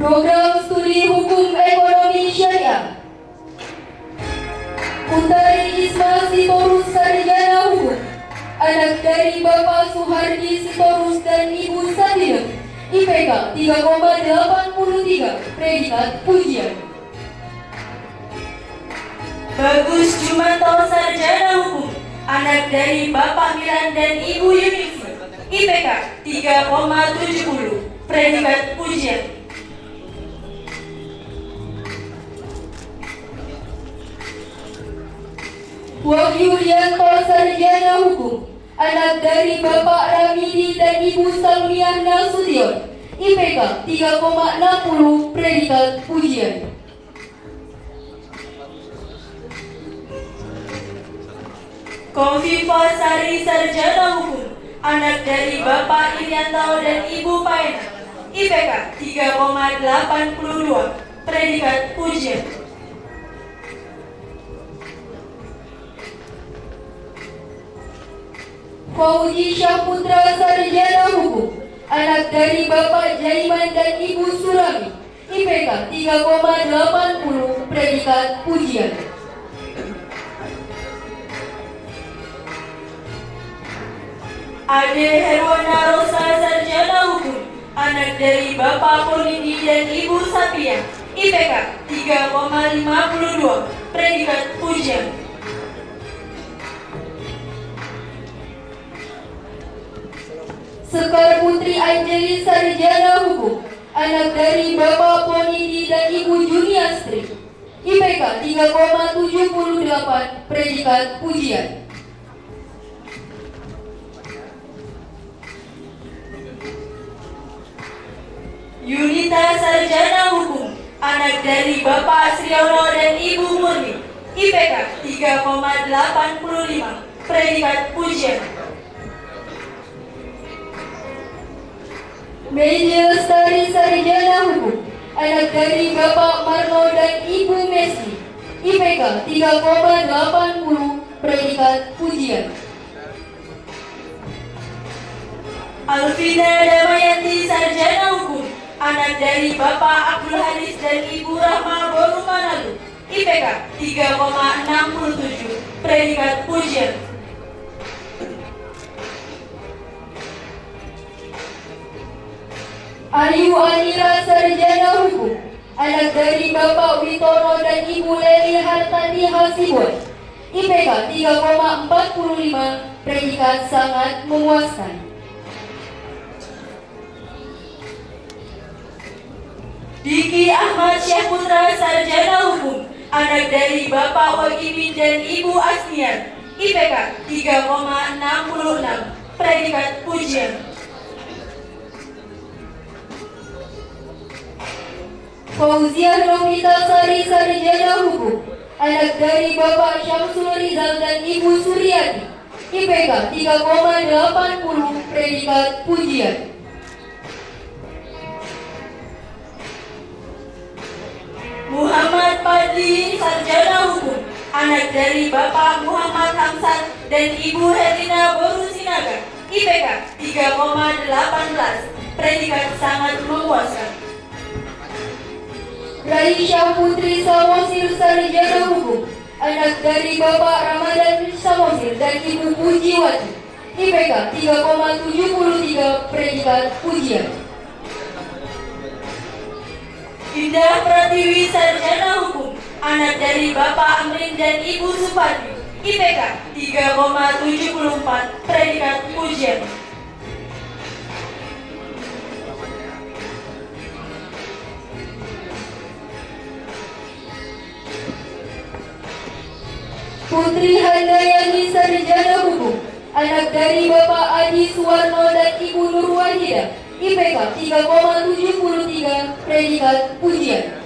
Program Studi Hukum Ekonomi Syariah. Utari Isma Sitorus Sarjana Hukum, anak dari Bapak Suhardi Sitorus dan Ibu Satina, IPK 3,83, predikat pujian. Bagus Jumanto Sarjana Hukum, anak dari Bapak Milan dan Ibu Yunisi, IPK 3,70, predikat pujian. Wahyu Rianto Sarjana Hukum, anak dari Bapak Ramidi dan Ibu Salmiah Nasution, IPK 3,60, predikat pujian. Kofifa Sari Sarjana Hukum, anak dari Bapak Irianto dan Ibu Paena, IPK 3,82, predikat pujian. Fauzi Syahputra Sarjana Hukum, anak dari Bapak Jaiman dan Ibu Surami, IPK 3,80, predikat pujian. Ade Herwana Rosa Sarjana Hukum, anak dari Bapak Polidi dan Ibu Sapia, IPK 3,52, predikat pujian. Sekar Putri Anjeli Sarjana Hukum, anak dari Bapak Ponidi dan Ibu Juniastri, IPK 3,78, predikat pujian. Yunita Sarjana Hukum, anak dari Bapak Sriono dan Ibu Murni, IPK 3,85, predikat pujian. Meiji Lestari Sarjana Hukum, anak dari Bapak Marno dan Ibu Messi, IPK 3,80, predikat pujian. Alvina Damayanti Sarjana Hukum, anak dari Bapak Abdul Hadis dan Ibu Rahma Borumanalu, IPK 3,67, predikat pujian. Ayu Anira Sarjana Hukum, anak dari Bapak Witono dan Ibu Leli Hartati Hasibuan, IPK 3,45, predikat sangat memuaskan. Diki Ahmad Syahputra Sarjana Hukum, anak dari Bapak Wagimin dan Ibu Asniar, IPK 3,66, predikat pujian. Fauziah Novita Sari Sarjana Hukum, anak dari Bapak Syamsul Rizal dan Ibu Suryati, IPK 3,80, predikat pujian. Muhammad Padli Sarjana Hukum, anak dari Bapak Muhammad Hamzat dan Ibu Herlina Borusinaga, IPK 3,18, predikat sangat memuaskan. Raisya Putri Samosir Sarjana Hukum, anak dari Bapak Ramadan Samosir dan Ibu Pujiwati, IPK 3,73, predikat pujian. Indah Pratiwi Sarjana Hukum, anak dari Bapak Amrin dan Ibu Supardi, IPK 3,74, predikat pujian. Putri Handayani Sarjana Hukum, anak dari Bapak Adi Suwarno dan Ibu Nur Wahidah, IPK 3,73, predikat pujian.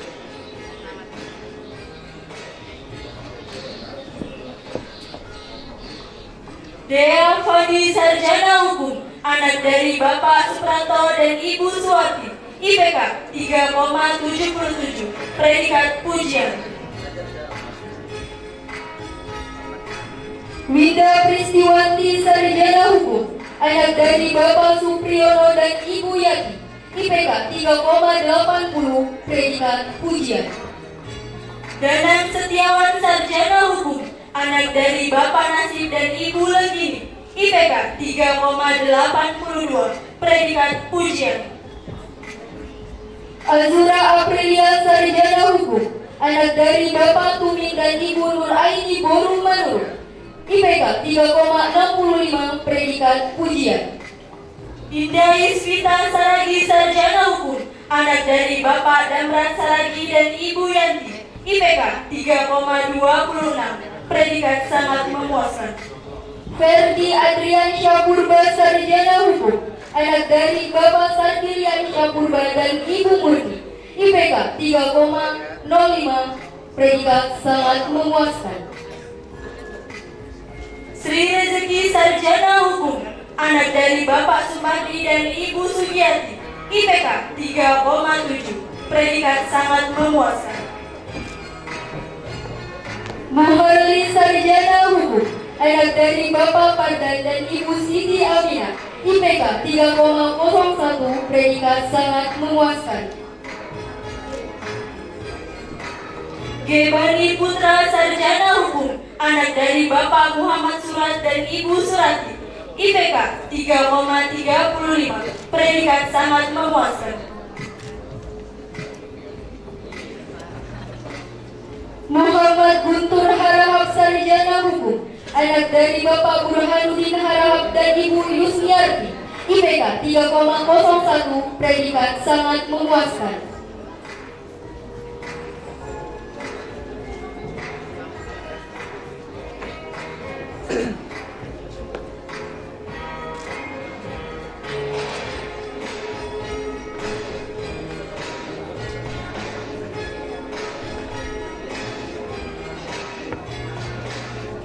Dea Fadi Sarjana Hukum, anak dari Bapak Supranto dan Ibu Suwati, IPK 3,77, predikat pujian. Winda Pristiwanti Sarjana Hukum, anak dari Bapak Supriyono dan Ibu Yati, IPK 3,80, predikat pujian. Danang Setiawan Sarjana Hukum, anak dari Bapak Nasib dan Ibu Legini, IPK 3,82, predikat pujian. Azura Aprilia Sarjana Hukum, anak dari Bapak Tuming dan Ibu Nur Aini Borum Manur, IPK 3,65, predikat pujian. Indah Isvita Saragi Sarjana Hukum, anak dari Bapak Damran Saragi dan Ibu Yanti, IPK 3,26, predikat sangat memuaskan. Ferdi Adrian Syapurba Sarjana Hukum, anak dari Bapak Sarkilian Syapurba dan Ibu Murni, IPK 3,05, predikat sangat memuaskan. Sri Rezeki Sarjana Hukum, anak dari Bapak Sumardi dan Ibu Sugiyati, IPK 3,7, predikat sangat memuaskan. Maharli Sarjana Hukum, anak dari Bapak Pardan dan Ibu Siti Aminah, IPK 3,01, predikat sangat memuaskan. Gebani Putra Sarjana Hukum, anak dari Bapak Muhammad Surat dan Ibu Surati, IPK 3,35, predikat sangat memuaskan. Muhammad Guntur Harahap Sarjana Hukum, anak dari Bapak Burhanuddin Harahap dan Ibu Yusniarti, IPK 3,01, predikat sangat memuaskan.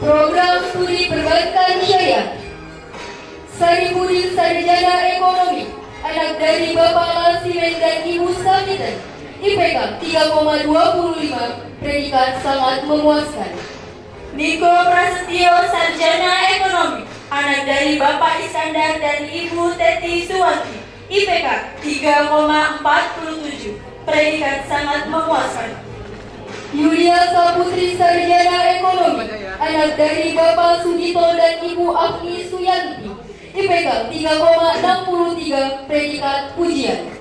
Program Studi Perbankan Syariah. Saripudin Sarjana Ekonomi, anak dari Bapak Lasimen dan Ibu Sakitan, IPK 3,25, predikat sangat memuaskan. Niko Prasetyo Sarjana Ekonomi, anak dari Bapak Iskandar dan Ibu Teti Suwanti, IPK 3,47, predikat sangat memuaskan. Yulia Saputri Sarjana Ekonomi, anak dari Bapak Sugito dan Ibu Afni Suyanti, IPK 3,63, predikat pujian.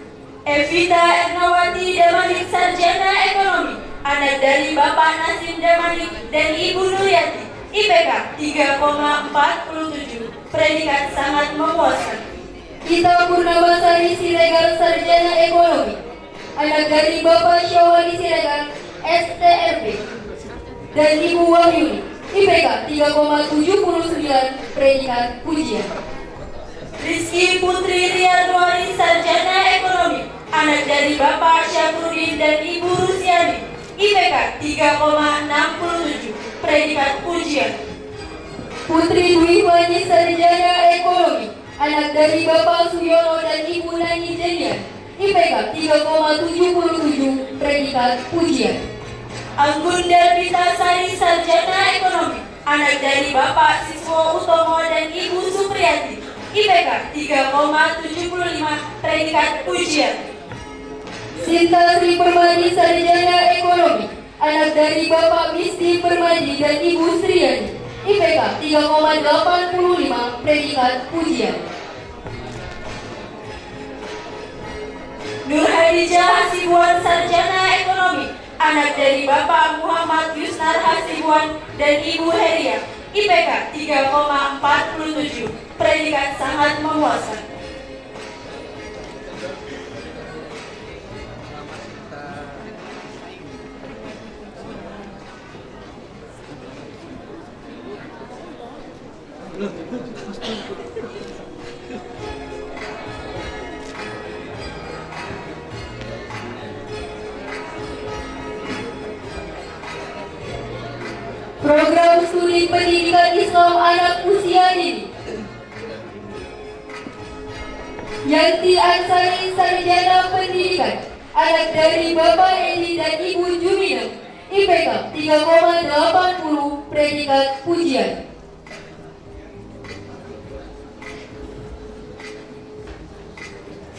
Evita Ernawati Damanik Sarjana Ekonomi, anak dari Bapak Nasim Damanik dan Ibu Nuryati, IPK 3,47, predikat sangat memuaskan. Ita Purnamasari Siregar Sarjana Ekonomi, anak dari Bapak Syawali Siregar STRP dan Ibu Wahyuni, IPK 3,79, predikat pujian. Rizky Putri Riyadwari Sarjana Ekonomi, anak dari Bapak Syafruddin dan Ibu Rusiani, IPK 3,67, predikat pujian. Putri Dwi Fani Sarjana Ekonomi, anak dari Bapak Suyono dan Ibu Nani Jenian, IPK 3,77, predikat pujian. Anggun Delvita Sari Sarjana Ekonomi, anak dari Bapak Siswo Utomo dan Ibu Supriyati, IPK 3,75, predikat pujian. Sinta Sri Permadi Sarjana Ekonomi, anak dari Bapak Misti Permadi dan Ibu Sriyani, IPK 3,85, predikat pujian. Nur Hadijah Hasibuan Sarjana Ekonomi, anak dari Bapak Muhammad Yusnar Hasibuan dan Ibu Heria, IPK 3,47, predikat sangat memuaskan. Program Studi Pendidikan Islam Anak Usia Dini. Yanti Ansari Sarjana Pendidikan, anak dari Bapak Edi dan Ibu Jumina, IPK 3,80, predikat pujian.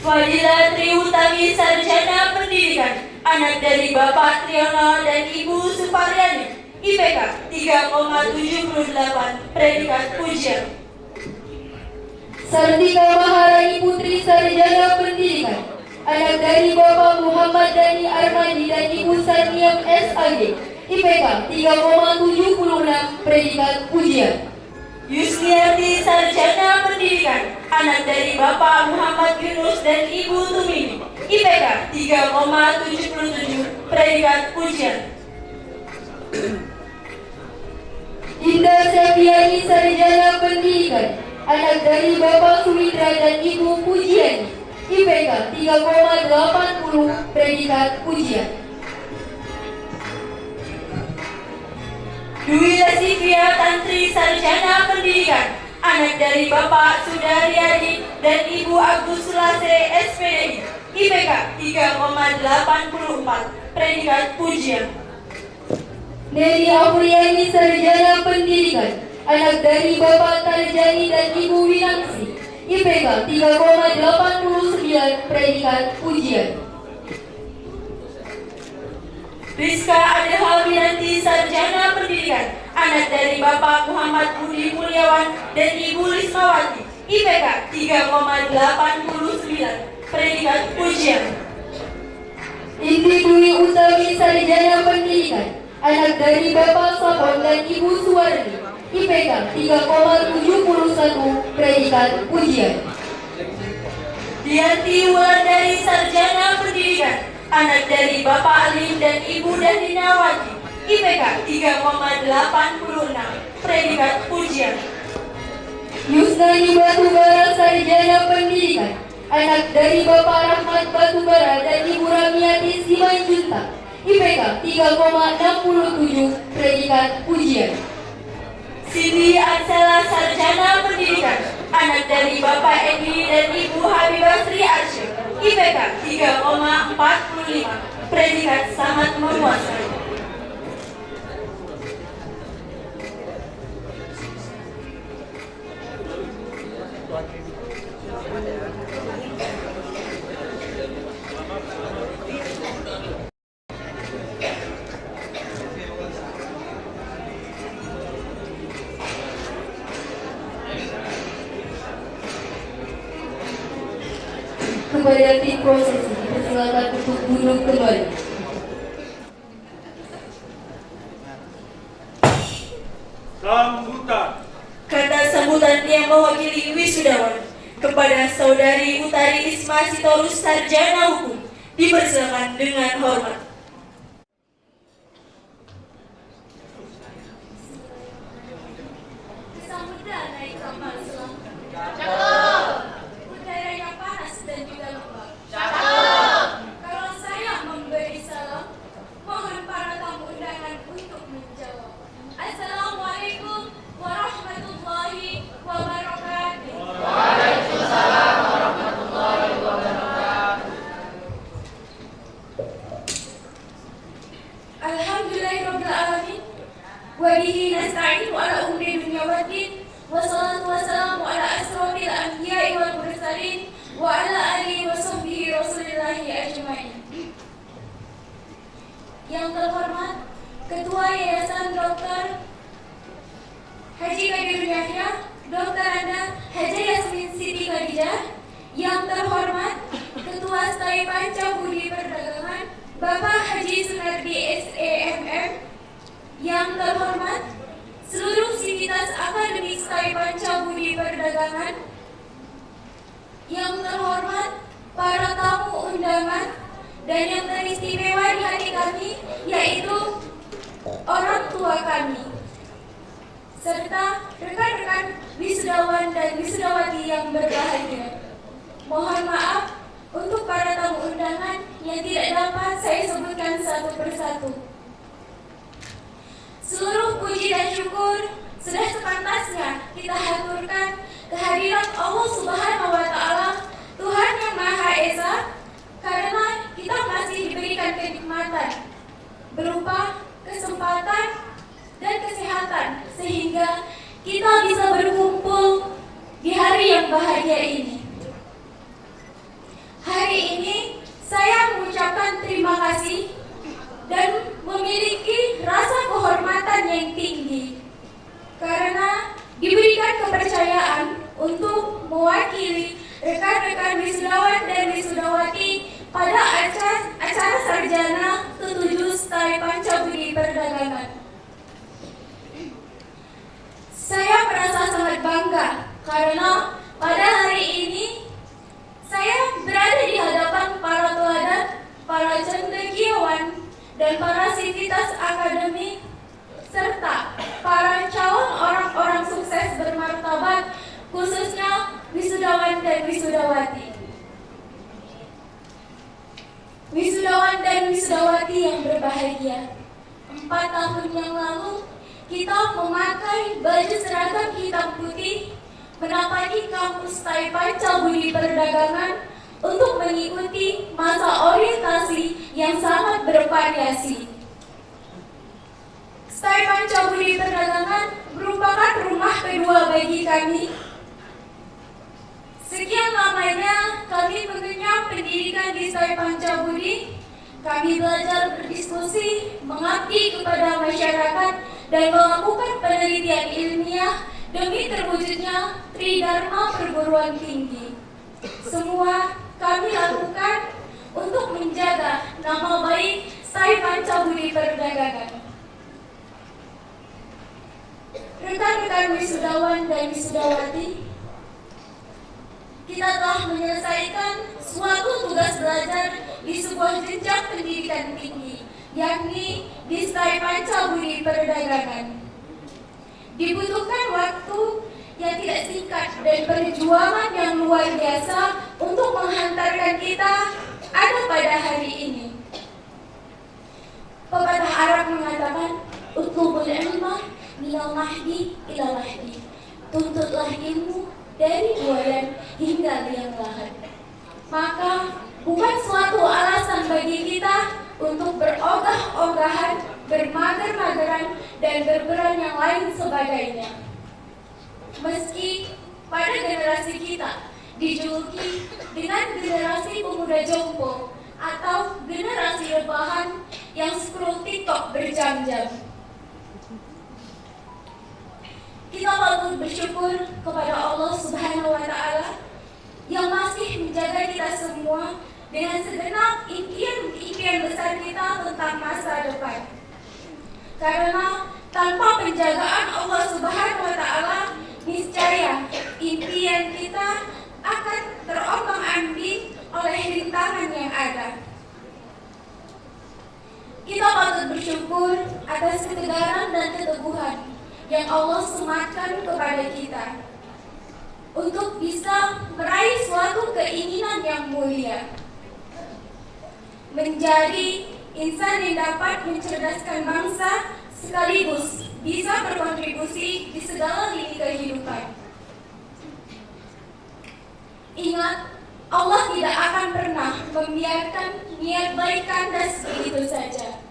Fadila Triutami Sarjana Pendidikan, anak dari Bapak Triyono dan Ibu Suparyani, IPK 3,78, predikat pujian. Sartika Maharani Putri Sarjana Pendidikan, anak dari Bapak Muhammad Dani Armadi dan Ibu Sarniam SAG, IPK 3,76, predikat pujian. Yusniarti Sarjana Pendidikan, anak dari Bapak Muhammad Yunus dan Ibu Tumini, IPK 3,77, predikat pujian. Indah Septiani Sarjana Pendidikan, anak dari Bapak Sumitra dan Ibu Pujiani, IPK 3,80, predikat pujian. Dwi Lesivia Tantri Sarjana Pendidikan, anak dari Bapak Sudaryadi dan Ibu Agus Sulase SPDI, IPK 3,84, predikat pujian. Neri Afriani Sarjana Pendidikan, anak dari Bapak Tarjani dan Ibu Winangsi, IPK 3,89, predikat pujian. Rizka Adeha Wiranti Sarjana Pendidikan, anak dari Bapak Muhammad Budi Mulyawan dan Ibu Lismawati, IPK 3,89, predikat pujian. Indi Dwi Utami Sarjana Pendidikan, anak dari Bapak Sapon dan Ibu Suwardi, IPK 3,71, predikat pujian. Dianti Wulandari Sarjana Pendidikan, anak dari Bapak Alim dan Ibu Dahdinawati, IPK 3,86, predikat pujian. Yusnani Batubara Sarjana Pendidikan, anak dari Bapak Rahmat Batubara dan Ibu Ramiati Simanjuntak, IPK 3,67, predikat pujian. Siti Ansela Sarjana Pendidikan, anak dari Bapak Edi dan Ibu Habibah Sri Arsyad, IPK 3,45, predikat sangat memuaskan. Kepada tim prosesi dipersilakan untuk duduk kembali. Sambutan. Kata sambutan yang mewakili wisudawan kepada Saudari Utari Isma Sitorus Sarjana Hukum dipersilakan dengan hormat. Kesambutan naik kapal selam. Udara yang panas dan juga lembab. Kalau saya memberi salam, mohon para tamu undangan untuk menjawab. Assalamualaikum warahmatullahi wabarakatuh. Waalaikumsalam warahmatullahi wabarakatuh. Alhamdulillahirabbil alamin. Wa bihi nasta'inu ala umuri dunya waddin. Wassalatu wassalamu ala asrofil anbiya'i wal mursalin wa ala alihi wa sahbihi rasulillahi ajmain. Yang terhormat Ketua Yayasan Dr. Haji Kadir Yahya, Dr. Anda Haji Yasmin Siti Khadijah. Yang terhormat Ketua Stay Panca Budi Perdagangan Bapak Haji Sunardi SEMM. Yang terhormat seluruh sivitas akademik Stay Panca Budi Perdagangan. Yang terhormat para tamu undangan dan yang teristimewa di hati kami, yaitu orang tua kami, serta rekan-rekan wisudawan dan wisudawati yang berbahagia. Mohon maaf untuk para tamu undangan yang tidak dapat saya sebutkan satu persatu. Seluruh puji dan syukur sudah sepantasnya kita haturkan kehadiran Allah Subhanahu wa Ta'ala, Tuhan yang Maha Esa, karena kita masih diberikan kenikmatan berupa kesempatan dan kesehatan sehingga kita bisa berkumpul di hari yang bahagia ini. Saya mengucapkan terima kasih dan memiliki rasa kehormatan yang tinggi karena diberikan kepercayaan untuk mewakili rekan-rekan wisudawan dan wisudawati pada acara sarjana ke-7 STAI Pancabudi Perdagangan. Saya merasa sangat bangga karena pada hari ini saya berada di hadapan para teladan, para cendekiawan, dan para sivitas akademik, serta para calon orang-orang sukses bermartabat, khususnya wisudawan dan wisudawati. Wisudawan dan wisudawati yang berbahagia, 4 tahun yang lalu kita memakai baju seragam hitam putih menapaki kampus STAI Pancabudi Perdagangan untuk mengikuti masa orientasi yang sangat bervariasi. STAI Pancabudi Perdagangan merupakan rumah kedua bagi kami. Sekian lamanya kami mengenyam pendidikan di STAI Pancabudi. Kami belajar berdiskusi, mengabdi kepada masyarakat, dan melakukan penelitian ilmiah demi terwujudnya Tridharma Perguruan Tinggi. Semua kami lakukan untuk menjaga nama baik STAI Pancabudi Perdagangan. Rekan-rekan wisudawan dan wisudawati, kita telah menyelesaikan suatu tugas belajar di sebuah jenjang pendidikan tinggi, yakni di STAI Pancabudi Perdagangan. Dibutuhkan waktu yang tidak singkat dan perjuangan yang luar biasa untuk menghantarkan kita ada pada hari ini. Pepatah Arab mengatakan, "Utlubul ilma minal mahdi ilal lahdi." Tuntutlah ilmu dari buayan hingga liang lahat. Maka bukan suatu alasan bagi kita untuk berogah-ogahan, bermager-mageran, dan berperan yang lain sebagainya. Meski pada generasi kita dijuluki dengan generasi pemuda jompo atau generasi rebahan yang scroll TikTok berjam-jam, kita patut bersyukur kepada Allah Subhanahu wa Ta'ala yang masih menjaga kita semua dengan segenap impian besar kita tentang masa depan. Karena tanpa penjagaan Allah Subhanahu wa Ta'ala, niscaya impian kita akan terombang-ambing oleh rintangan yang ada. Kita patut bersyukur atas ketegaran dan keteguhan yang Allah sematkan kepada kita untuk bisa meraih suatu keinginan yang mulia, menjadi insan yang dapat mencerdaskan bangsa sekaligus bisa berkontribusi di segala lini kehidupan. Ingat, Allah tidak akan pernah membiarkan niat baik kandas begitu saja.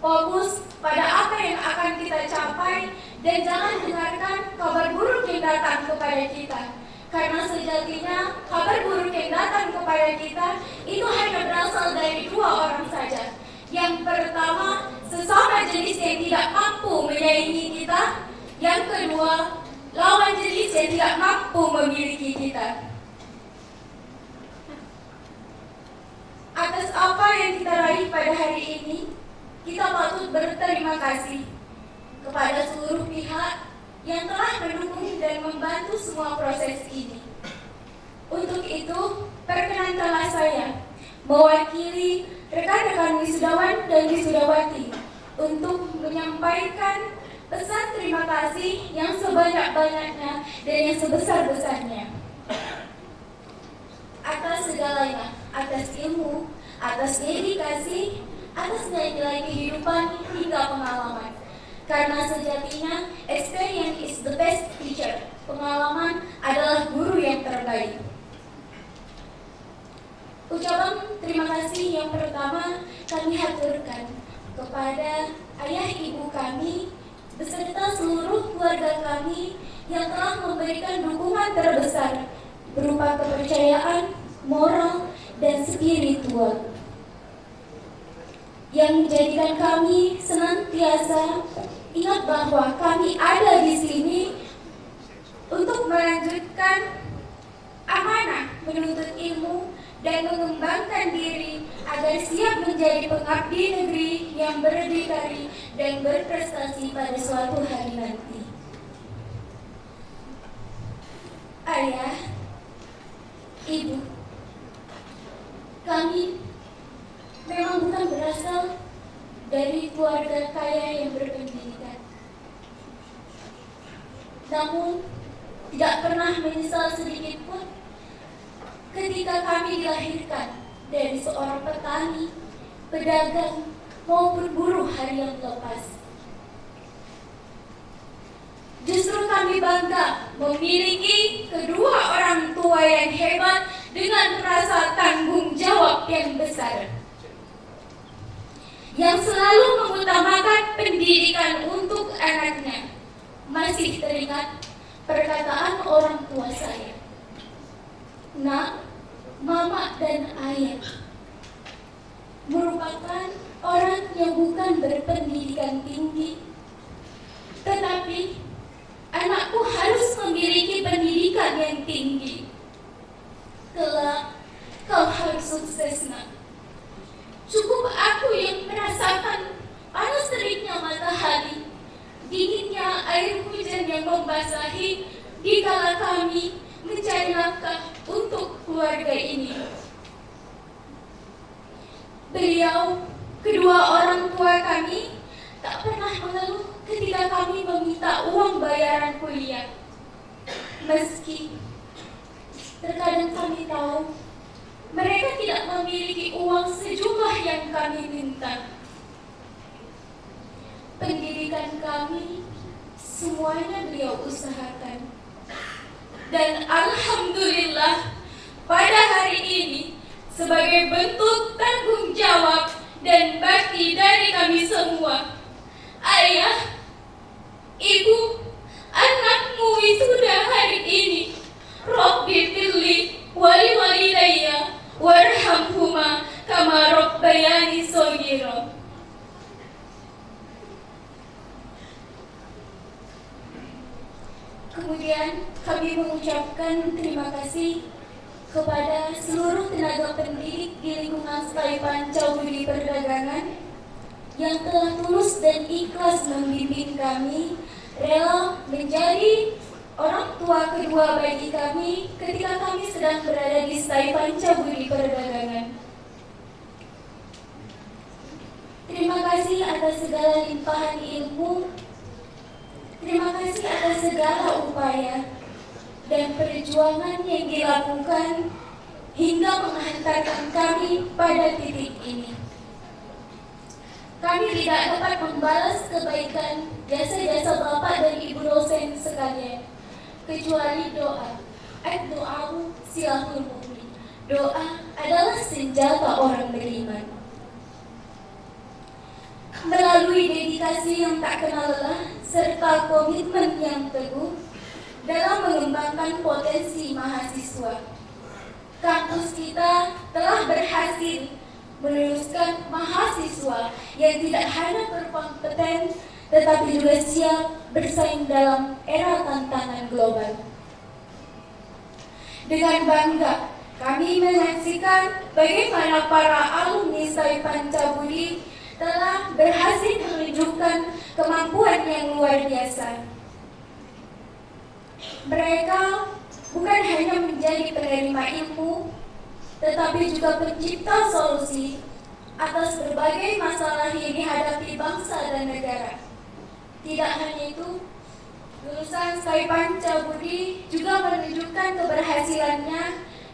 Fokus pada apa yang akan kita capai dan jangan dengarkan kabar buruk yang datang kepada kita. Karena sejatinya kabar buruk yang datang kepada kita itu hanya berasal dari 2 orang saja. Yang pertama, sesama jenis yang tidak mampu menyaingi kita. Yang kedua, lawan jenis yang tidak mampu memiliki kita. Atas apa yang kita raih pada hari ini, kita patut berterima kasih kepada seluruh pihak yang telah mendukung dan membantu semua proses ini. Untuk itu, perkenankanlah saya mewakili rekan-rekan wisudawan dan wisudawati untuk menyampaikan pesan terima kasih yang sebanyak-banyaknya dan yang sebesar-besarnya atas segalanya, atas ilmu, atas dedikasi, atas nilai-nilai kehidupan hingga pengalaman. Karena sejatinya experience is the best teacher. Pengalaman adalah guru yang terbaik. Ucapan terima kasih yang pertama kami haturkan kepada ayah ibu kami beserta seluruh keluarga kami yang telah memberikan dukungan terbesar berupa kepercayaan, moral, dan spiritual. yang menjadikan kami senantiasa ingat bahwa kami ada di sini untuk melanjutkan amanah menuntut ilmu dan mengembangkan diri agar siap menjadi pengabdi negeri yang berdikari dan berprestasi pada suatu hari nanti. Ayah, Ibu, kami memang bukan berasal dari keluarga kaya yang berpendidikan. Namun, tidak pernah menyesal sedikit pun ketika kami dilahirkan dari seorang petani, pedagang, maupun buruh harian lepas. Justru kami bangga memiliki kedua orang tua yang hebat dengan rasa tanggung jawab yang besar, yang selalu mengutamakan pendidikan untuk anaknya. Masih teringat perkataan orang tua saya, "Nak, Mama dan Ayah merupakan orang yang bukan berpendidikan tinggi, tetapi anakku harus memiliki pendidikan yang tinggi. Kelak kau harus sukses, Nak. Cukup aku yang merasakan panas teriknya matahari, dinginnya air hujan yang membasahi dikala kami mencari nafkah untuk keluarga ini." Beliau, kedua orang tua kami, tak pernah mengeluh ketika kami meminta uang bayaran kuliah. Meski terkadang kami tahu mereka tidak memiliki uang sejumlah yang kami minta. Pendidikan kami semuanya beliau usahakan. Dan alhamdulillah pada hari ini sebagai bentuk tanggung jawab dan bakti dari kami semua, Ayah, Ibu, anakmu wisuda hari ini. Rabbi firli wali walidayya warhamhuma kama rabbayani shaghira. Kemudian kami mengucapkan terima kasih kepada seluruh tenaga pendidik di lingkungan Staipan Cawudi Perdagangan yang telah tulus dan ikhlas membimbing kami, rela menjadi orang tua kedua bagi kami ketika kami sedang berada di Staipan Cawudi Perdagangan. Terima kasih atas segala limpahan ilmu. Terima kasih atas segala upaya dan perjuangan yang dilakukan hingga menghantarkan kami pada titik ini. Kami tidak dapat membalas kebaikan jasa-jasa Bapak dan Ibu dosen sekalian, kecuali doa. Ad-do'a'u silahul mu'min. Doa adalah senjata orang beriman. Melalui dedikasi yang tak kenal lelah serta komitmen yang teguh dalam mengembangkan potensi mahasiswa, kampus kita telah berhasil meluluskan mahasiswa yang tidak hanya berkompeten tetapi juga siap bersaing dalam era tantangan global. Dengan bangga kami menyaksikan bagaimana para alumni Staipan Cawudi telah berhasil menunjukkan kemampuan yang luar biasa. Mereka bukan hanya menjadi penerima ilmu, tetapi juga pencipta solusi atas berbagai masalah yang dihadapi bangsa dan negara. Tidak hanya itu, lulusan Staipan Cawudi juga menunjukkan keberhasilannya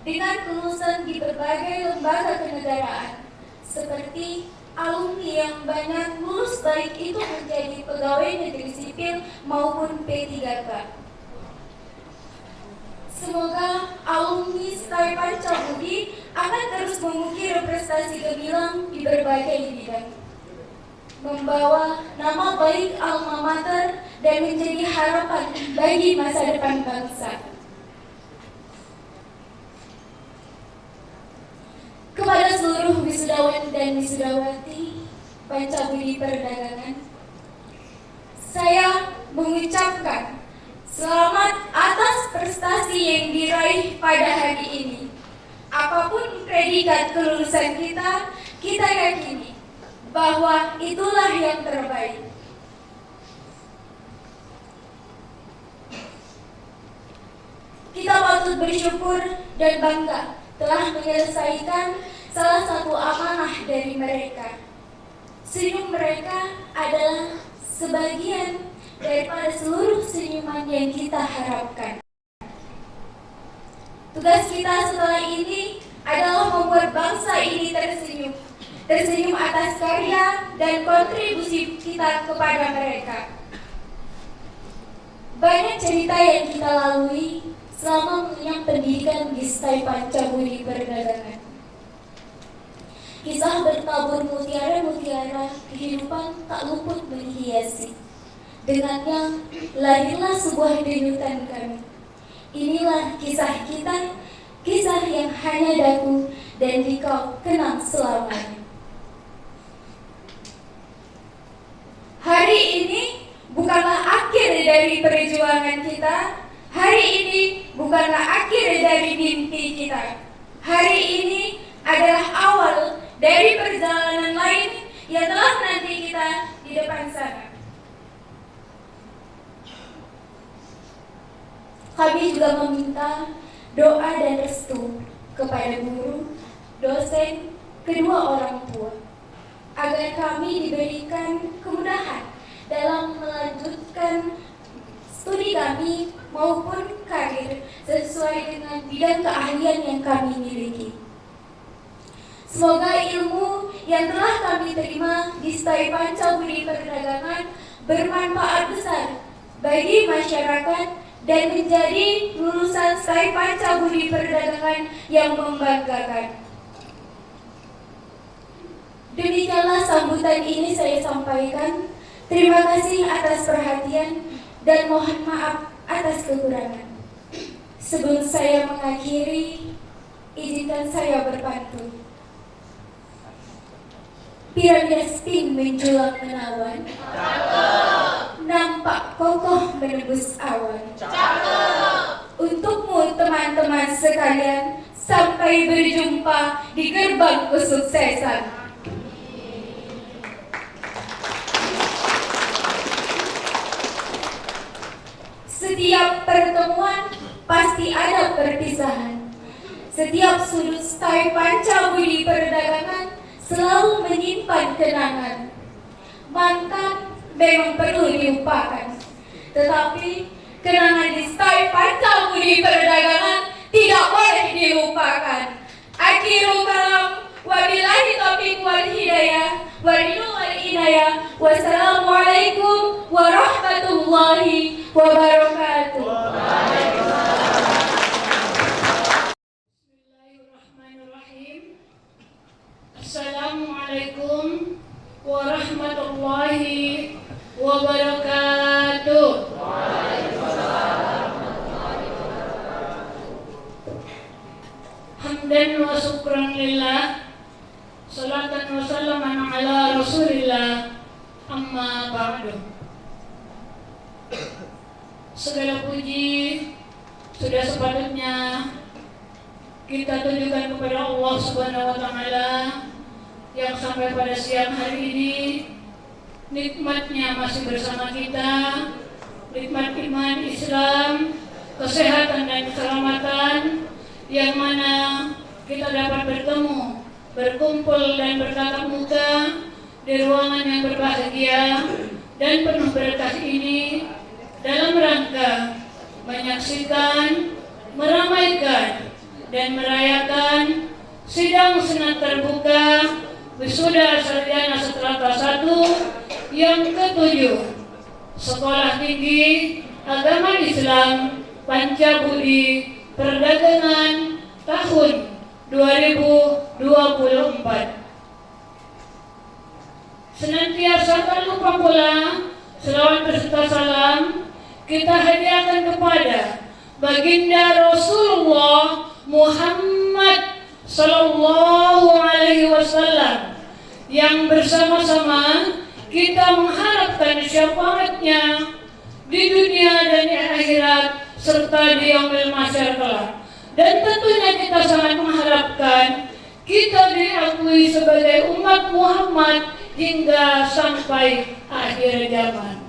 dengan kelulusan di berbagai lembaga kenegaraan, seperti alumni yang banyak lulus baik itu menjadi pegawai negeri sipil maupun P3K. Semoga alumni Staipan Cawudi akan terus mengukir prestasi gemilang di berbagai bidang, membawa nama baik alma mater dan menjadi harapan bagi masa depan bangsa. Kepada seluruh wisudawan dan wisudawati, Pancabudi Perdagangan, saya mengucapkan selamat atas prestasi yang diraih pada hari ini. Apapun predikat kelulusan kita, kita yakini bahwa itulah yang terbaik. Kita patut bersyukur dan bangga telah menyelesaikan salah satu amanah dari mereka. Senyum mereka adalah sebagian daripada seluruh senyuman yang kita harapkan. Tugas kita setelah ini adalah membuat bangsa ini tersenyum. Tersenyum atas karya dan kontribusi kita kepada mereka. Banyak cerita yang kita lalui selama mengenyam pendidikan di STAI Pancabudi Perdagangan. Kisah bertabur mutiara-mutiara kehidupan tak luput menghiasi. Dengannya lahirlah sebuah denyutan kami. Inilah kisah kita, kisah yang hanya daku dan dikau kenang selamanya. Hari ini bukanlah akhir dari perjuangan kita. Hari ini bukanlah akhir dari mimpi kita. Hari ini adalah awal dari perjalanan lain yang telah menanti kita di depan sana. Kami juga meminta doa dan restu kepada guru, dosen, kedua orang tua, agar kami diberikan kemudahan dalam melanjutkan studi kami maupun karir sesuai dengan bidang keahlian yang kami miliki. Semoga ilmu yang telah kami terima di STAI Pancabudi Perdagangan bermanfaat besar bagi masyarakat dan menjadi lulusan STAI Pancabudi Perdagangan yang membanggakan. Demikianlah sambutan ini saya sampaikan. Terima kasih atas perhatian dan mohon maaf atas kekurangan. Sebelum saya mengakhiri, izinkan saya berpantun. Piramida spin menjulang menawan, nampak kokoh menembus awan. Untukmu teman-teman sekalian, sampai berjumpa di gerbang kesuksesan. Setiap pertemuan pasti ada perpisahan. Setiap sudut STAI Pancabudi Perdagangan selalu menyimpan kenangan. Mantan memang perlu dilupakan, tetapi kenangan di STAI Pancabudi Perdagangan tidak boleh dilupakan. Akhirul kalam, wabillahi taufiq wal hidayah, wal inayah. Wassalamualaikum warahmatullahi wabarakatuh. Bismillahirrahmanirrahim. Assalamualaikum warahmatullahi wabarakatuh. Hamdan wa syukran lillah, salatan wa salaman ala rasulillah, amma ba'du. Segala puji sudah sepatutnya kita tunjukkan kepada Allah Subhanahu wa Ta'ala yang sampai pada siang hari ini nikmatnya masih bersama kita, nikmat iman Islam, kesehatan dan keselamatan, yang mana kita dapat bertemu, berkumpul dan bertatap muka di ruangan yang berbahagia dan penuh berkah ini dalam rangka menyaksikan, meramaikan dan merayakan sidang senat terbuka wisuda sarjana strata 1 yang ke-7 Sekolah Tinggi Agama Islam Pancabudi Perdagangan tahun 2024. Senantiasa tak lupa pula selawat beserta salam kita hadiahkan kepada Baginda Rasulullah Muhammad Sallallahu Alaihi Wasallam yang bersama-sama kita mengharapkan syafaatnya di dunia dan di akhirat serta di yaumil mahsyar kelak. Dan tentunya kita sangat mengharapkan kita diakui sebagai umat Muhammad hingga sampai akhir zaman.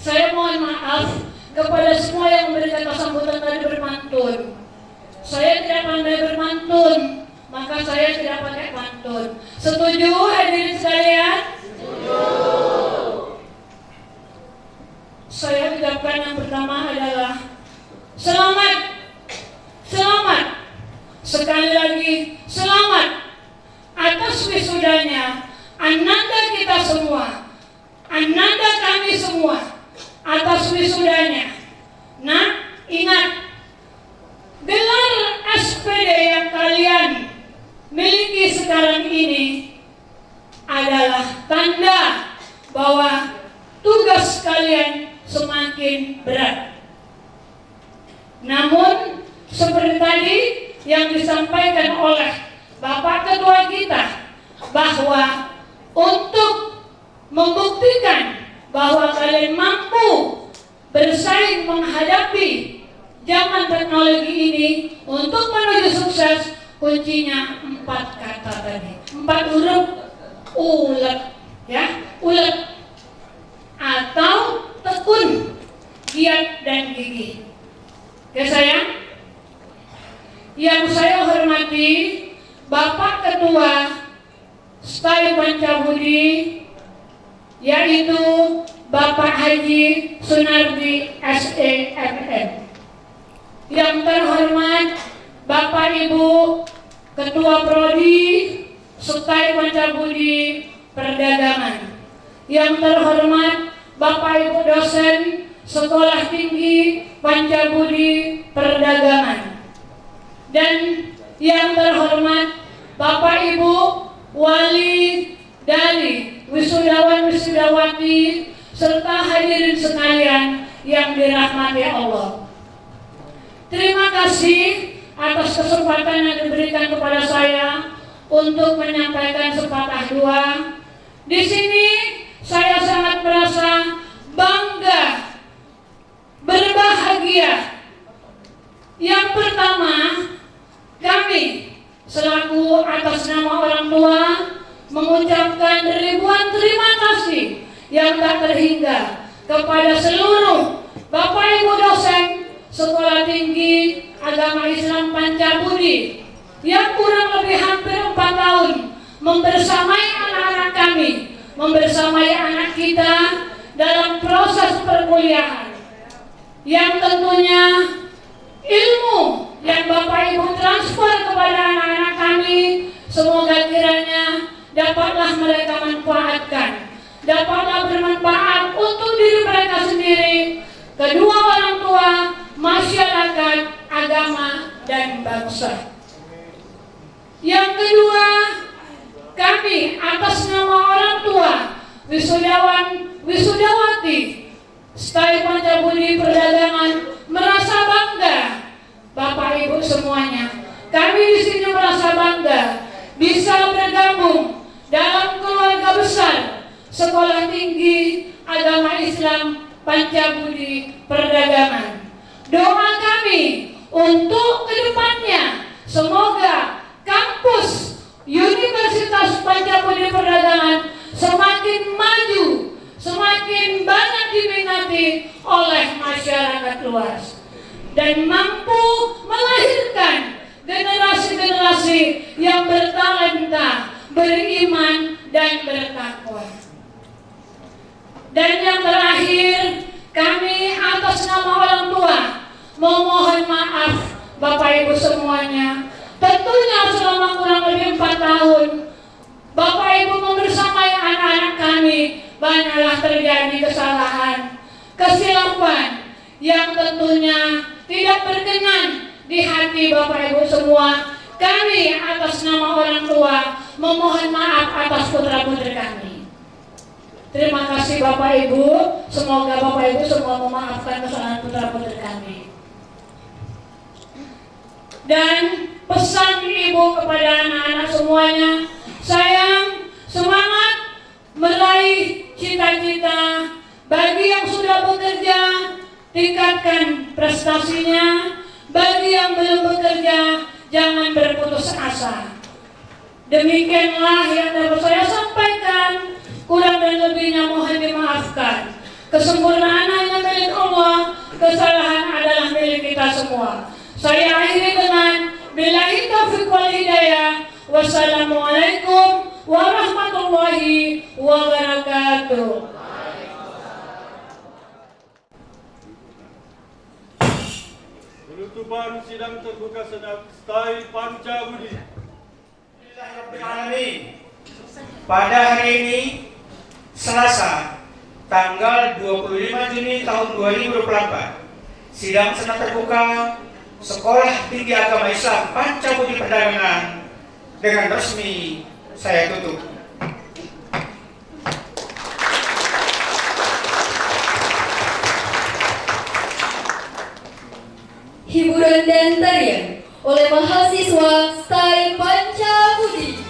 Saya mohon maaf kepada semua yang memberikan sambutan tadi bermantun. Saya tidak pandai bermantun, maka saya tidak pakai pantun. Setuju hadirin sekalian? Setuju. Saya ucapkan yang pertama adalah selamat. Selamat. Sekali lagi, selamat atas wisudanya ananda kita semua, ananda kami semua atas wisudanya. Nah, ingat, gelar SPD yang kalian miliki sekarang ini adalah tanda bahwa tugas kalian semakin berat. Namun, seperti tadi yang disampaikan oleh Bapak Ketua kita, bahwa untuk membuktikan bahwa kalian mampu bersaing menghadapi zaman teknologi ini untuk menuju sukses, kuncinya 4 kata tadi, 4 huruf, ulet, ya, ulet atau tekun, giat dan gigih. Oke sayang, yang saya hormati Bapak Ketua STAI Pancabudi, yaitu Bapak Haji Sunardi SEMM. Yang terhormat Bapak Ibu Ketua Prodi STAI Pancabudi Perdagangan. Yang terhormat Bapak Ibu dosen Sekolah Tinggi Pancabudi Perdagangan. Dan yang terhormat Bapak Ibu wali dari wisudawan-wisudawati serta hadirin sekalian yang dirahmati Allah. Terima kasih atas kesempatan yang diberikan kepada saya untuk menyampaikan sepatah dua. Di sini saya sangat merasa bangga, berbahagia. Yang pertama, kami selaku atas nama orang tua mengucapkan ribuan terima kasih yang tak terhingga kepada seluruh Bapak Ibu dosen Sekolah Tinggi Agama Islam Pancabudi yang kurang lebih hampir 4 tahun membersamai anak-anak kami, membersamai anak kita dalam proses perkuliahan, yang tentunya ilmu yang Bapak Ibu transfer kepada anak-anak kami semoga kiranya dapatlah mereka manfaatkan, dapatlah bermanfaat untuk diri mereka sendiri, kedua orang tua, masyarakat, agama, dan bangsa. Yang kedua, kami atas nama orang tua, wisudawan, wisudawati STAI Pancabudi Perdagangan merasa bangga, Bapak Ibu semuanya. Kami di sini merasa bangga bisa bergabung dalam keluarga besar Sekolah Tinggi Agama Islam Pancabudi Perdagangan. Doa kami untuk kedepannya, semoga kampus Universitas Pancabudi Perdagangan semakin maju, semakin banyak diminati oleh masyarakat luas, dan mampu melahirkan generasi-generasi yang bertalenta, beriman, dan bertakwa. Dan yang terakhir, kami atas nama orang tua memohon maaf Bapak Ibu semuanya. Tentunya selama kurang lebih 4 tahun Bapak Ibu membersamai anak-anak kami, banyaklah terjadi kesalahan, kesilapan yang tentunya tidak berkenan di hati Bapak Ibu semua. Kami atas nama orang tua memohon maaf atas putra-putri kami. Terima kasih Bapak Ibu, semoga Bapak Ibu semua memaafkan kesalahan putra-putri kami. Dan pesan ibu kepada anak-anak semuanya, sayang, semangat meraih cita-cita. Bagi yang sudah bekerja, tingkatkan prestasinya. Bagi yang belum bekerja, jangan berputus asa. Demikianlah yang dapat saya sampaikan. Kurang dan lebihnya mohon dimaafkan. Kesempurnaan hanya milik Allah, kesalahan adalah milik kita semua. Saya akhiri dengan billahi taufiq wal hidayah. Wassalamualaikum warahmatullahi wabarakatuh. Penutupan sidang terbuka senat STAI Pancabudi. Bismillahirrahmanirrahim. Pada hari ini, Selasa, tanggal 25 Juni tahun 2024, sidang senat terbuka Sekolah Tinggi Agama Islam Pancabudi Perdagangan dengan resmi saya tutup. Hiburan dan tarian oleh mahasiswa STAI Pancabudi.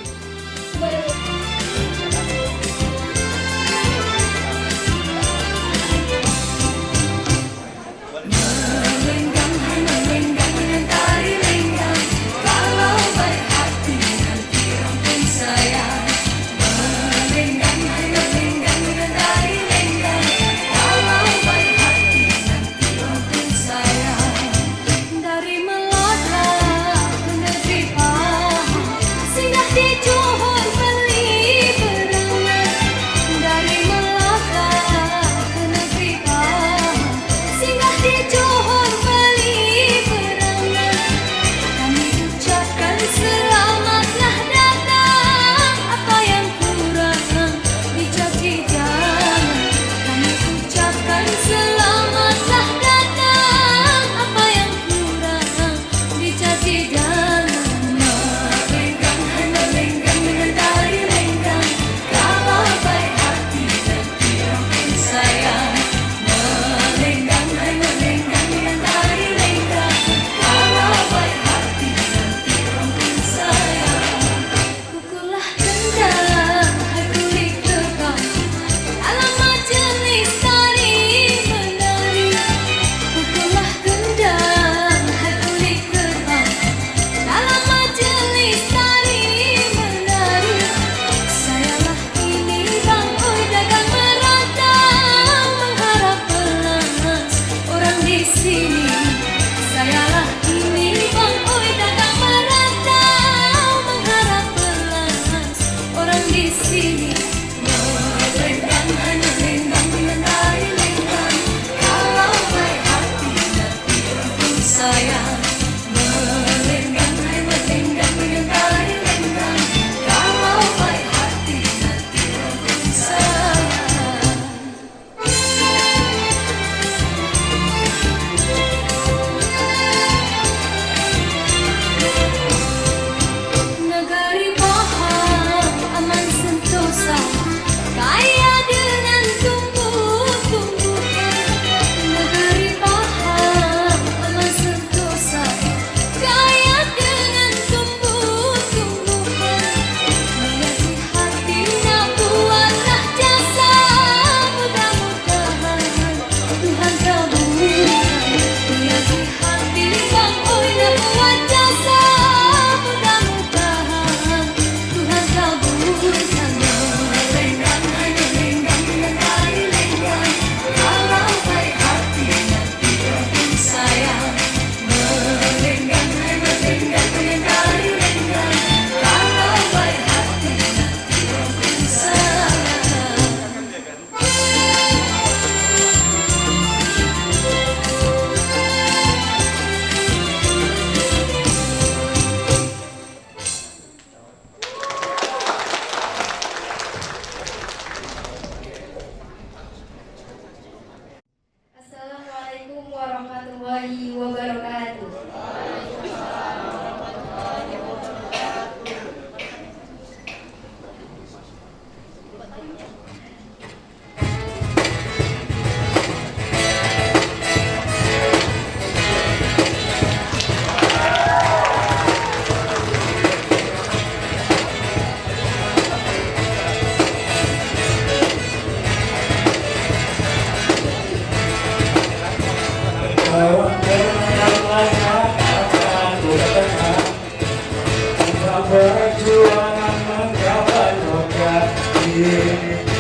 perjuangan menggapai lokasi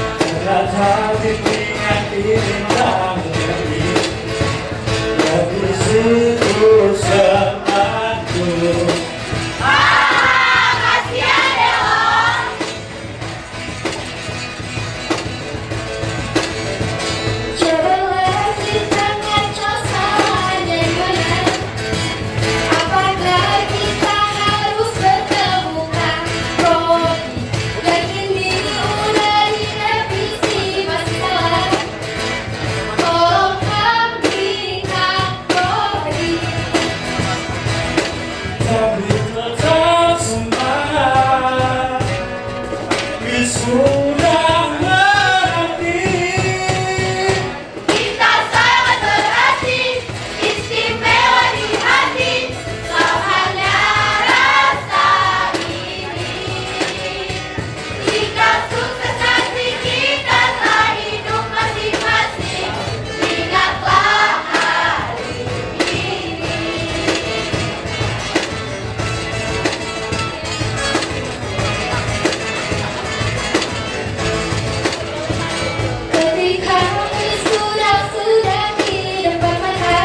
berat hati ingat indah menjadi lebih sungguh semangatku. Cobalah kita ngaco saja gimana. Apakah kita harus bertemukan? Rocky, yakin diri udah direvisi masih salah. Tolong ambilkan Rocky. Tapi tetap semangat, sudah menanti. Kita sangat berarti, istimewa di hati, hanya rasa ini. Jika sukses nanti kita telah hidup masing-masing, ingatlah hari ini. Ketika sudah di depan mata,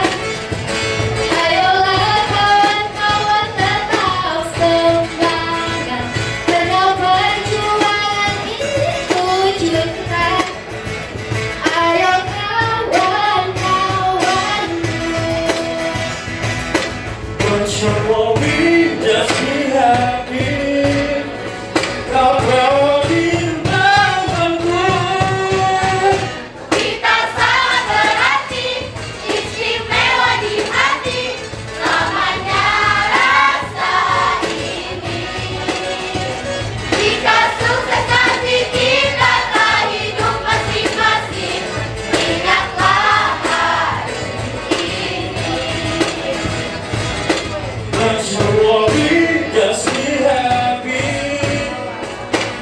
ayolah kawan-kawan tetap semangat, karena perjuangan itu cita-cita. Ayo kawan-kawan. But sure we just be happy. Kau berbintang-bintangku. Kita sangat berarti, istimewa di hati, namanya rasa ini. Jika sukses nanti kita telah hidup masing-masing, ingatlah hari ini. But sure we just be happy.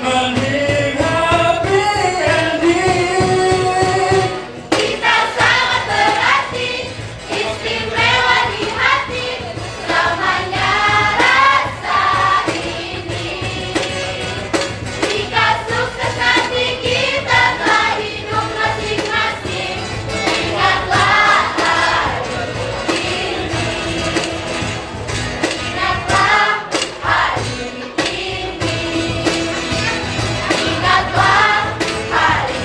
Mending happy ending. Kita sangat berarti, istimewa di hati, namanya rasa ini. Jika sukses nanti kita telah hidup masing-masing, ingatlah hari ini. Ingatlah hari ini. Ingatlah hari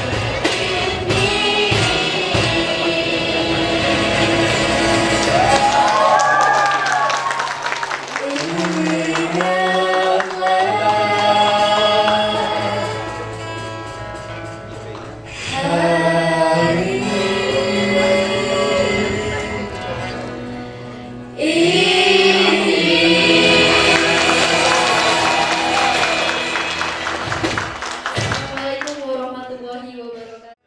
Assalamualaikum warahmatullahi wabarakatuh.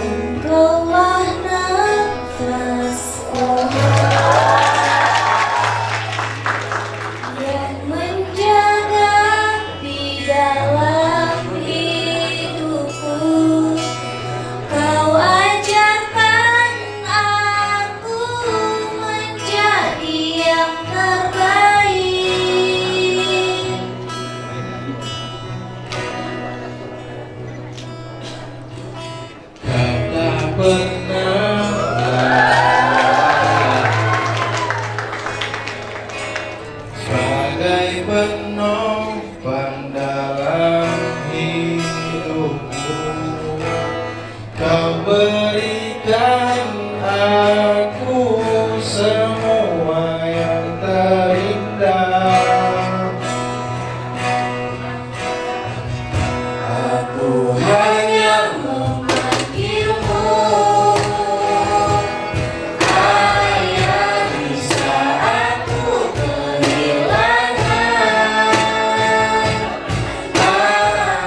Engkaulah nafas yang menjaga di dalam hidupku. Kau ajarkan aku menjadi yang terbaik. Kau tak pernah sebagai penopang dalam hidupku. Kau berikan aku semua yang terindah. Aku hanya Memanggilmu ayah di saat ku kehilangan arah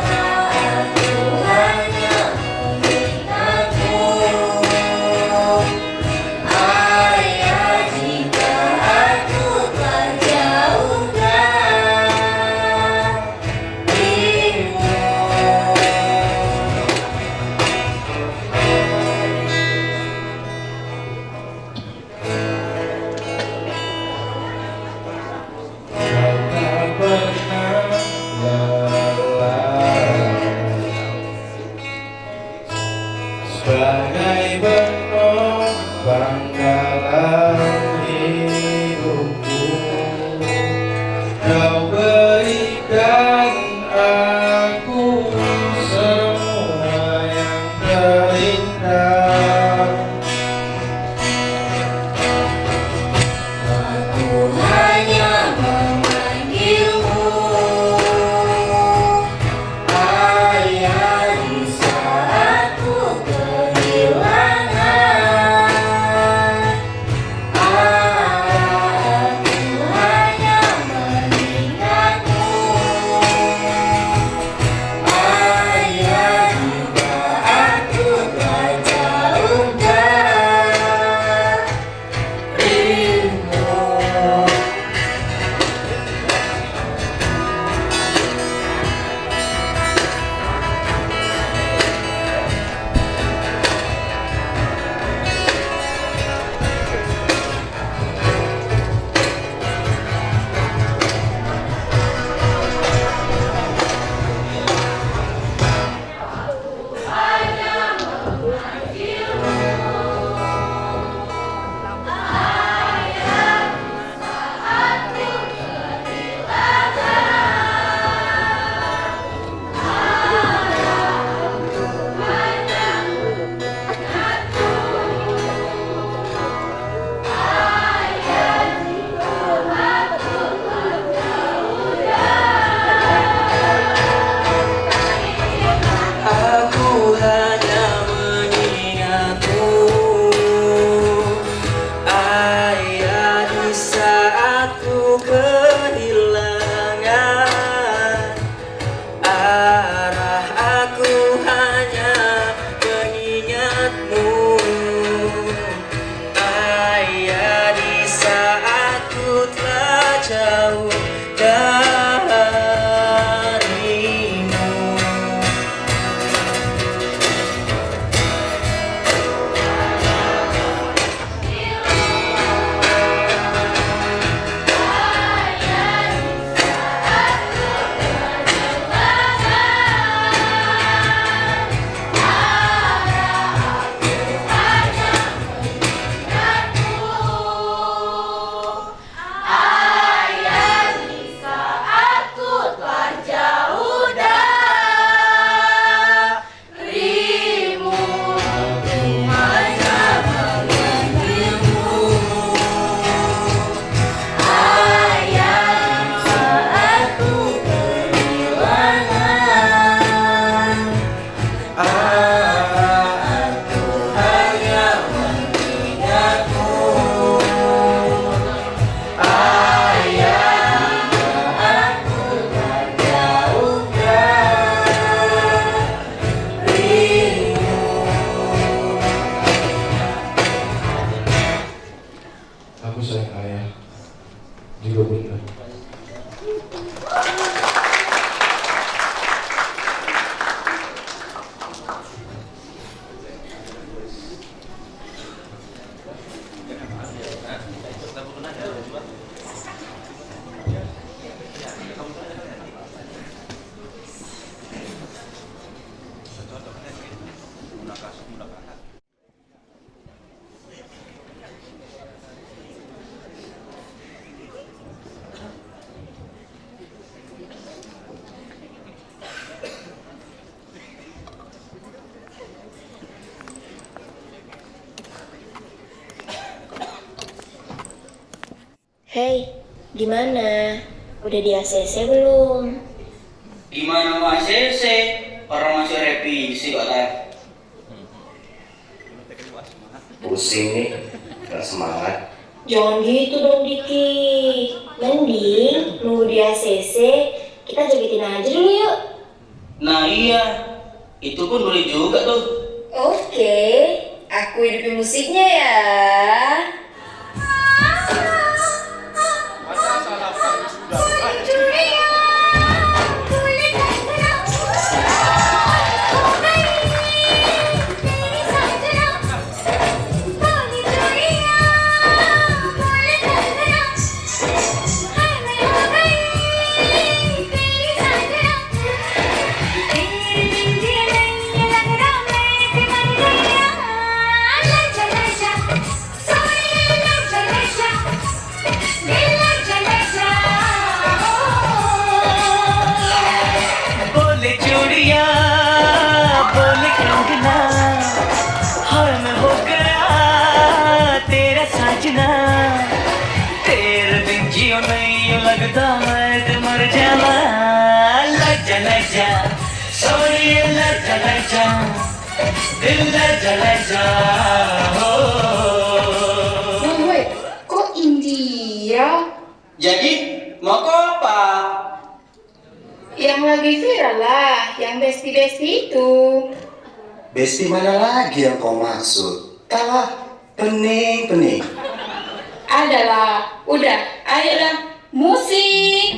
Sarah, aku hanya mengingatmu. Ayah, di saat ku telah jauh darimu. Aku sayang ayah juga benar. Hei, gimana? Udah di ACC belum? Gimana mau ACC? Orang masih revisi kok Teh. Pusing nih, gak semangat. Jangan gitu dong Diki. Mending nunggu di ACC, kita jogetin aja dulu yuk. Nah iya, itu pun boleh juga tuh. Oke, aku hidupin musiknya ya. लगता मर्द मर जाला लज्जा लज्जा सॉरी लज्जा लज्जा दिल लज्जा लज्जा Wait, kok India? Jadi mau kau apa? Yang lagi viral lah, yang besti-besti itu. Besti mana lagi yang kau maksud? Kalah, pening. Adalah, udah, ayolah, musik.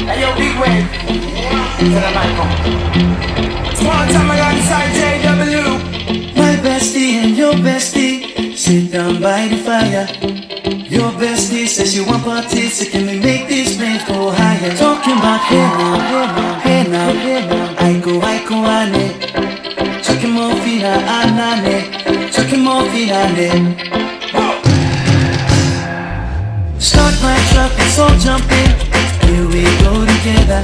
Ayo big wave to the microphone. Small time alongside JW. My bestie and your bestie sit down by the fire. Your bestie says you want parties, so can we make these flames go higher? Talking about hey now, aiko ane. Chucking more fina anane, chucking more fina ane. Start my truck, let's all jump in. Here we go together.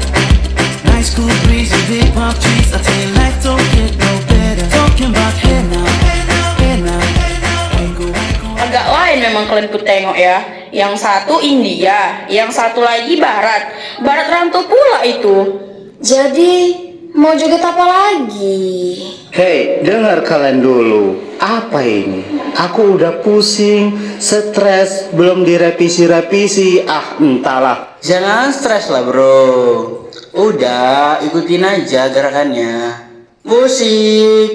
Nice cool breeze and big palm trees. I tell you life don't get no better. Talking about hey now. Agak lain memang kalian ku tengok ya. Yang satu India, yang satu lagi Barat. Barat rantau pula itu. Jadi, mau joget apa lagi? Hei, dengar kalian dulu. Apa ini? Aku udah pusing, stres, belum direvisi-revisi. Ah, entahlah. Jangan stres lah bro. Udah, ikutin aja gerakannya. Musik.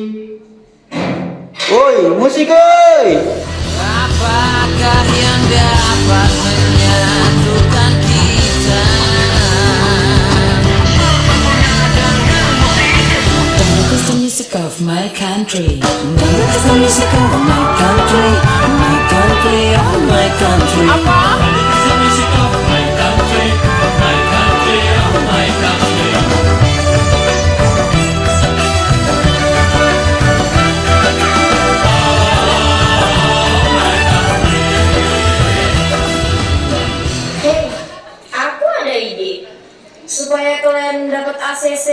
Woi, musik woi. Apakah yang dapat menyatukan kita? That is the music of my country. That is the music of my country. My country, oh my country. Apa? That is the music of my country. My country, oh my country. Supaya kalian dapat ACC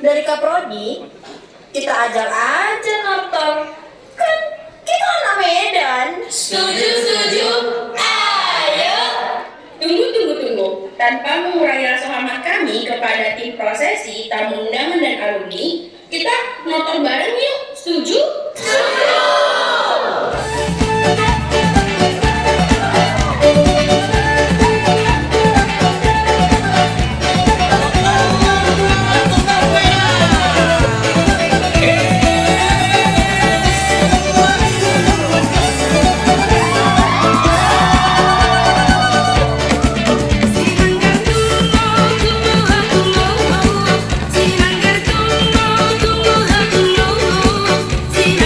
dari Kaprodi, kita ajak aja nonton. Kan kita anak Medan. Setuju. Ayo. Tunggu. Tanpa mengurangi rasa hormat kami kepada tim prosesi, tamu undangan dan alumni, kita nonton bareng yuk. Setuju? Si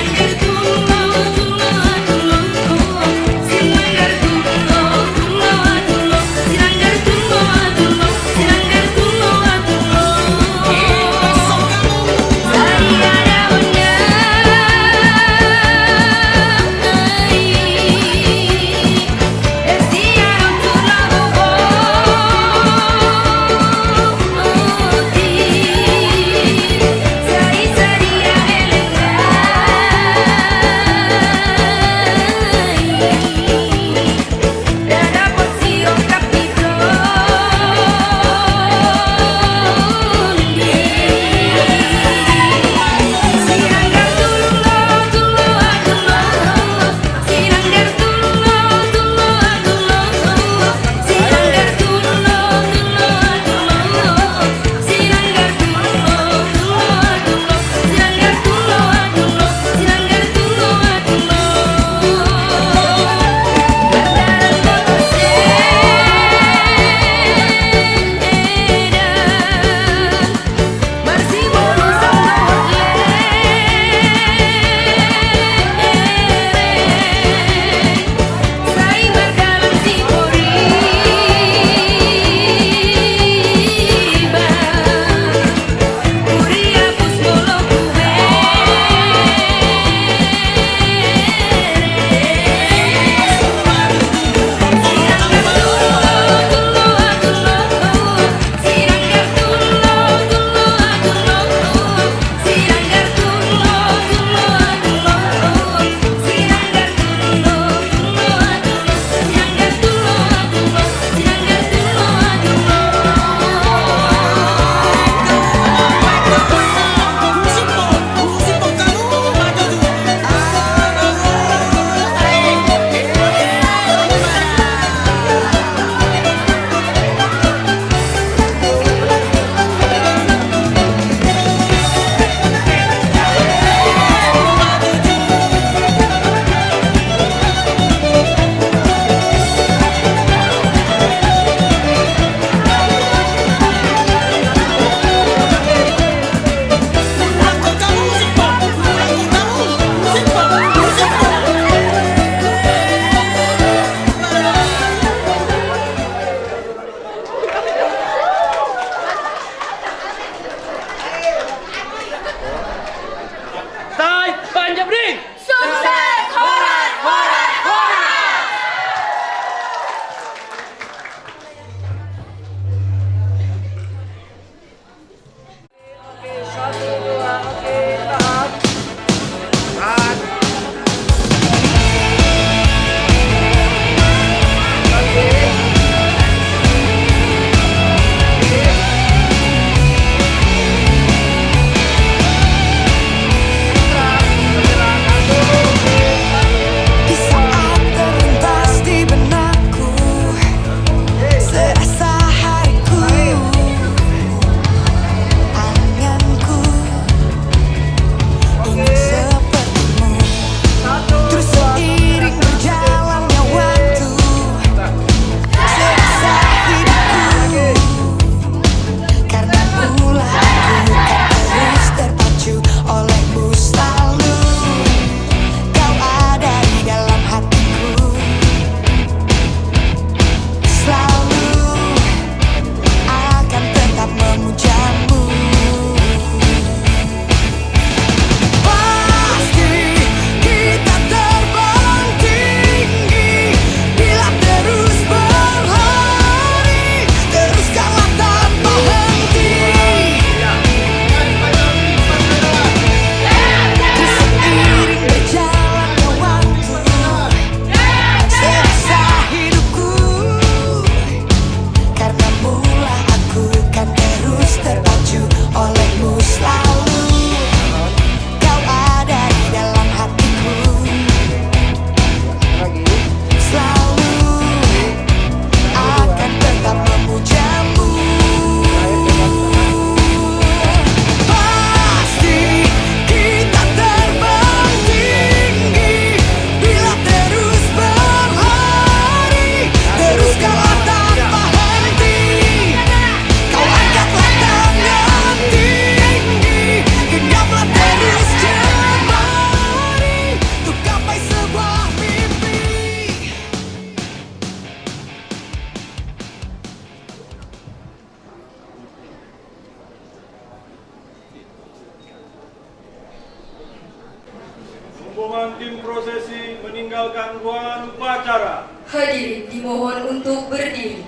rombongan tim prosesi meninggalkan ruangan upacara. Hadirin dimohon untuk berdiri.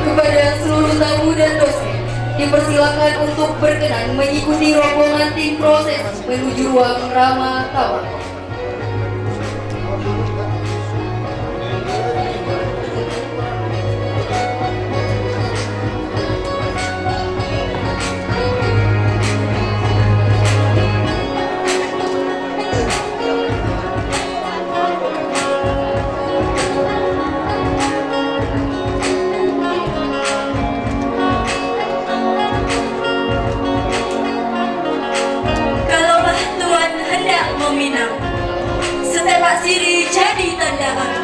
Kepada seluruh tamu dan dosen, dipersilakan untuk berkenan mengikuti rombongan tim proses menuju ruang Rama Tawa. Kalaulah Tuhan hendak meminang, setembak siri jadi tandaan.